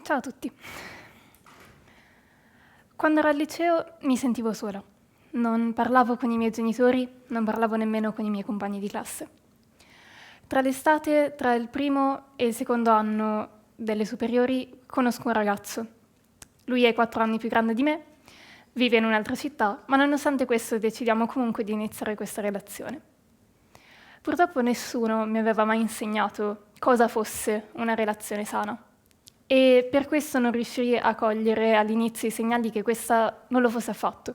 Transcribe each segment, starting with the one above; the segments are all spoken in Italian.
Ciao a tutti. Quando ero al liceo mi sentivo sola. Non parlavo con i miei genitori, non parlavo nemmeno con i miei compagni di classe. Tra l'estate, tra il primo e il secondo anno delle superiori, conosco un ragazzo. Lui è 4 anni più grande di me, vive in un'altra città, ma nonostante questo decidiamo comunque di iniziare questa relazione. Purtroppo nessuno mi aveva mai insegnato cosa fosse una relazione sana. E per questo non riuscii a cogliere all'inizio i segnali che questa non lo fosse affatto.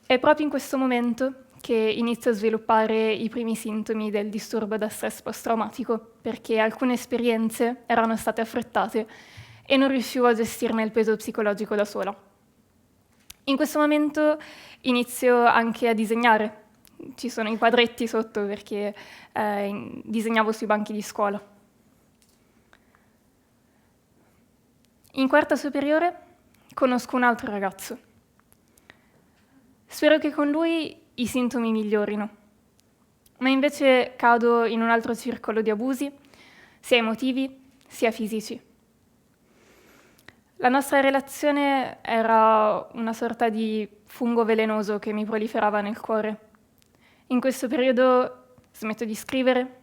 È proprio in questo momento che inizio a sviluppare i primi sintomi del disturbo da stress post-traumatico, perché alcune esperienze erano state affrettate e non riuscivo a gestirne il peso psicologico da sola. In questo momento inizio anche a disegnare. Ci sono i quadretti sotto perché disegnavo sui banchi di scuola. In quarta superiore conosco un altro ragazzo. Spero che con lui i sintomi migliorino, ma invece cado in un altro circolo di abusi, sia emotivi sia fisici. La nostra relazione era una sorta di fungo velenoso che mi proliferava nel cuore. In questo periodo smetto di scrivere,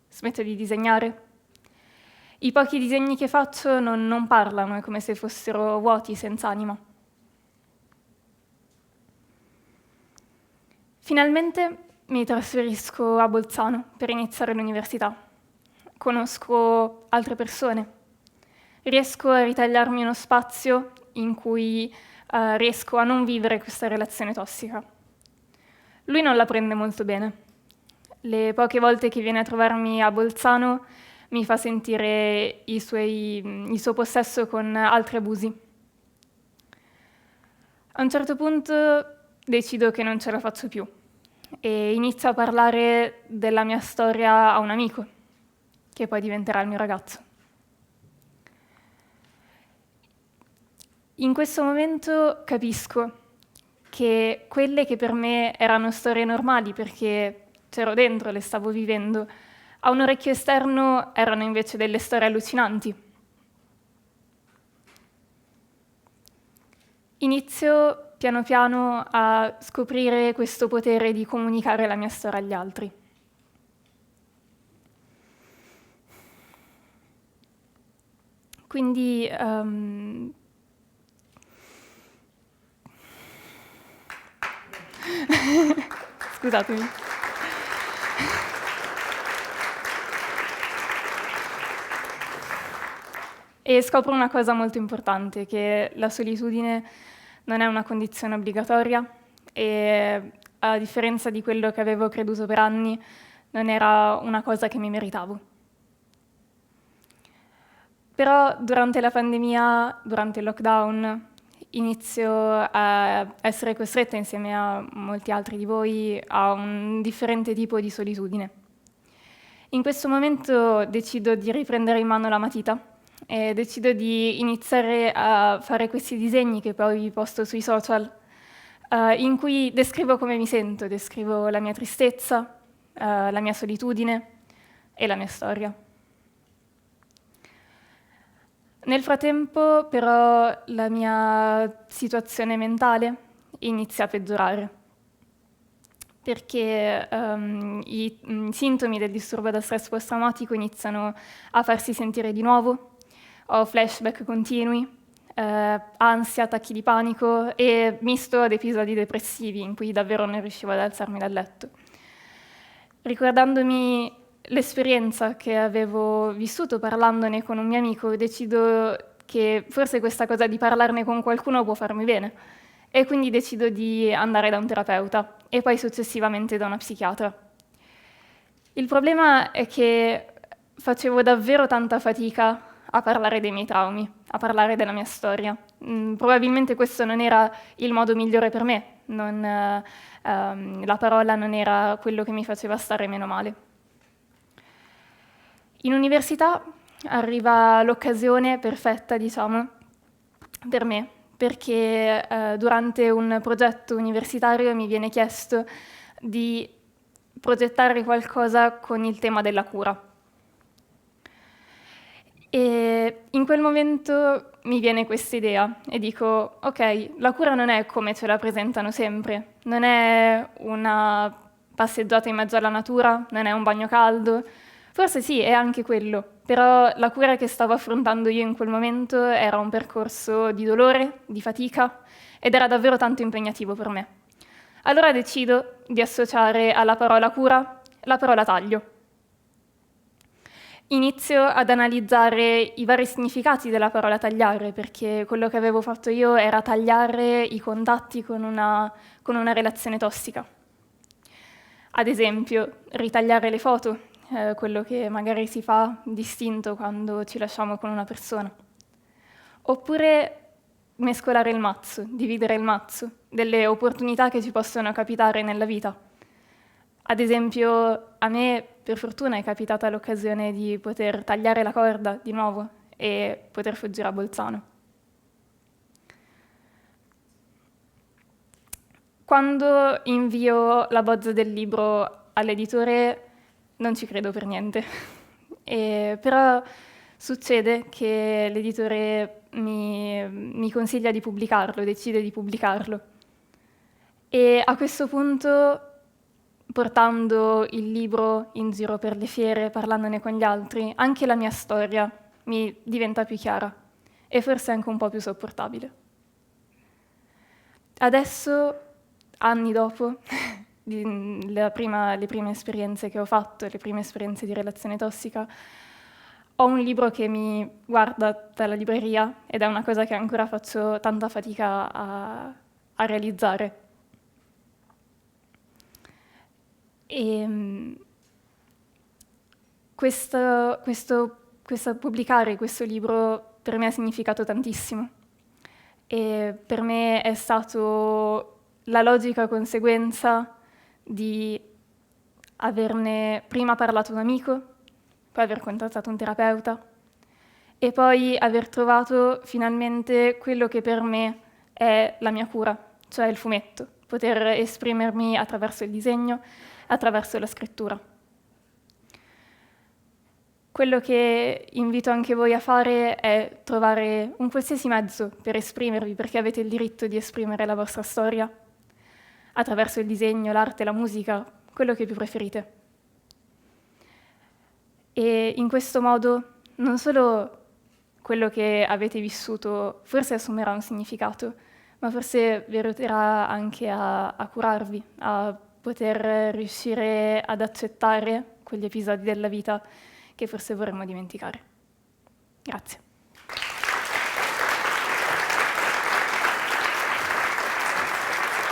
smetto di disegnare. I pochi disegni che faccio non parlano, è come se fossero vuoti, senza anima. Finalmente mi trasferisco a Bolzano per iniziare l'università. Conosco altre persone. Riesco a ritagliarmi uno spazio in cui riesco a non vivere questa relazione tossica. Lui non la prende molto bene. Le poche volte che viene a trovarmi a Bolzano mi fa sentire il suo possesso con altri abusi. A un certo punto decido che non ce la faccio più e inizio a parlare della mia storia a un amico, che poi diventerà il mio ragazzo. In questo momento capisco che quelle che per me erano storie normali, perché c'ero dentro, le stavo vivendo, a un orecchio esterno erano invece delle storie allucinanti. Inizio piano piano a scoprire questo potere di comunicare la mia storia agli altri. Quindi scusatemi. E scopro una cosa molto importante, che la solitudine non è una condizione obbligatoria e, a differenza di quello che avevo creduto per anni, non era una cosa che mi meritavo. Però durante la pandemia, durante il lockdown, inizio a essere costretta, insieme a molti altri di voi, a un differente tipo di solitudine. In questo momento decido di riprendere in mano la matita e decido di iniziare a fare questi disegni che poi vi posto sui social, in cui descrivo come mi sento, descrivo la mia tristezza, la mia solitudine e la mia storia. Nel frattempo, però, la mia situazione mentale inizia a peggiorare, perché i sintomi del disturbo da stress post-traumatico iniziano a farsi sentire di nuovo. Ho flashback continui, ansia, attacchi di panico e misto ad episodi depressivi in cui davvero non riuscivo ad alzarmi dal letto. Ricordandomi l'esperienza che avevo vissuto parlandone con un mio amico, decido che forse questa cosa di parlarne con qualcuno può farmi bene e quindi decido di andare da un terapeuta e poi successivamente da una psichiatra. Il problema è che facevo davvero tanta fatica a parlare dei miei traumi, a parlare della mia storia. Probabilmente questo non era il modo migliore per me, la parola non era quello che mi faceva stare meno male. In università arriva l'occasione perfetta, diciamo, per me, perché durante un progetto universitario mi viene chiesto di progettare qualcosa con il tema della cura. E in quel momento mi viene questa idea e dico, ok, la cura non è come ce la presentano sempre, non è una passeggiata in mezzo alla natura, non è un bagno caldo, forse sì, è anche quello, però la cura che stavo affrontando io in quel momento era un percorso di dolore, di fatica ed era davvero tanto impegnativo per me. Allora decido di associare alla parola cura la parola taglio. Inizio ad analizzare i vari significati della parola tagliare, perché quello che avevo fatto io era tagliare i contatti con una relazione tossica. Ad esempio, ritagliare le foto, quello che magari si fa distinto quando ci lasciamo con una persona. Oppure mescolare il mazzo, dividere il mazzo, delle opportunità che ci possono capitare nella vita. Ad esempio, a me per fortuna è capitata l'occasione di poter tagliare la corda di nuovo e poter fuggire a Bolzano. Quando invio la bozza del libro all'editore non ci credo per niente, però succede che l'editore mi consiglia di pubblicarlo, decide di pubblicarlo. E a questo punto, portando il libro in giro per le fiere, parlandone con gli altri, anche la mia storia mi diventa più chiara e forse anche un po' più sopportabile. Adesso, anni dopo, le prime esperienze che ho fatto, le prime esperienze di relazione tossica, ho un libro che mi guarda dalla libreria ed è una cosa che ancora faccio tanta fatica a realizzare. E pubblicare questo libro per me ha significato tantissimo e per me è stato la logica conseguenza di averne prima parlato a un amico, poi aver contattato un terapeuta e poi aver trovato finalmente quello che per me è la mia cura, cioè il fumetto, poter esprimermi attraverso il disegno, attraverso la scrittura. Quello che invito anche voi a fare è trovare un qualsiasi mezzo per esprimervi, perché avete il diritto di esprimere la vostra storia attraverso il disegno, l'arte, la musica, quello che più preferite. E in questo modo non solo quello che avete vissuto forse assumerà un significato, ma forse vi aiuterà anche a curarvi, a poter riuscire ad accettare quegli episodi della vita che forse vorremmo dimenticare. Grazie.